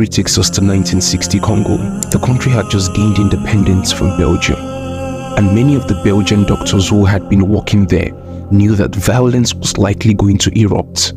story takes us to 1960 Congo. The country had just gained independence from Belgium, and many of the Belgian doctors who had been working there knew that violence was likely going to erupt,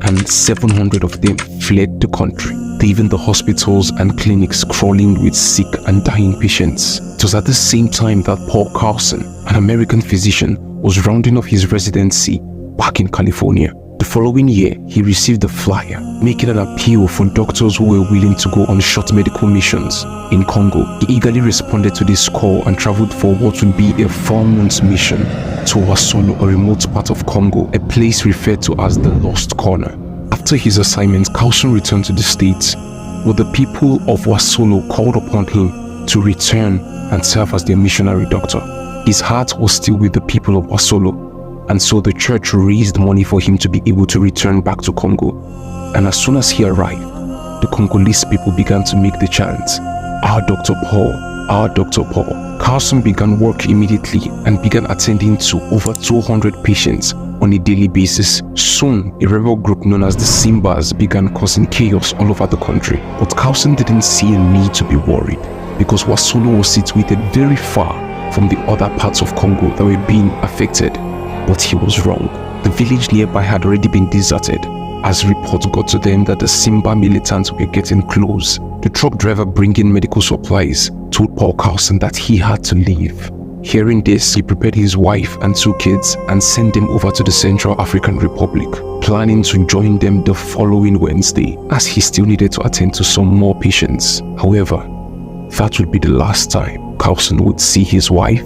and 700 of them fled the country, leaving the hospitals and clinics crawling with sick and dying patients. It was at the same time that Paul Carlson, an American physician, was rounding off his residency back in California. The following year, he received a flyer making an appeal for doctors who were willing to go on short medical missions in Congo. He eagerly responded to this call and traveled for what would be a 4-month mission to Wasolo, a remote part of Congo, a place referred to as the Lost Corner. After his assignment, Carlson returned to the States, where the people of Wasolo called upon him to return and serve as their missionary doctor. His heart was still with the people of Wasolo, and so the church raised money for him to be able to return back to Congo. And as soon as he arrived, the Congolese people began to make the chant, "Our Dr. Paul, our Dr. Paul." Carlson began work immediately and began attending to over 200 patients on a daily basis. Soon, a rebel group known as the Simbas began causing chaos all over the country. But Carlson didn't see a need to be worried, because Wasolo was situated very far from the other parts of Congo that were being affected. But he was wrong. The village nearby had already been deserted, as reports got to them that the Simba militants were getting close. The truck driver bringing medical supplies told Paul Carlson that he had to leave. Hearing this, he prepared his wife and 2 kids and sent them over to the Central African Republic, planning to join them the following Wednesday, as he still needed to attend to some more patients. However, that would be the last time Carlson would see his wife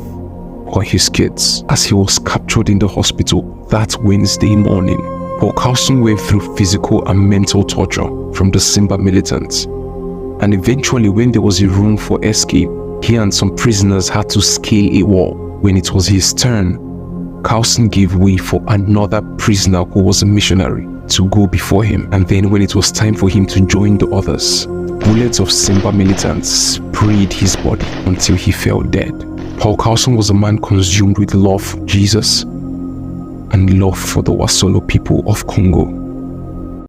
or his kids, as he was captured in the hospital that Wednesday morning. Paul Carlson went through physical and mental torture from the Simba militants, and eventually, when there was a room for escape, he and some prisoners had to scale a wall. When it was his turn, Carlson gave way for another prisoner who was a missionary to go before him, and then when it was time for him to join the others, bullets of Simba militants sprayed his body until he fell dead. Paul Carlson was a man consumed with love for Jesus and love for the Wasolo people of Congo.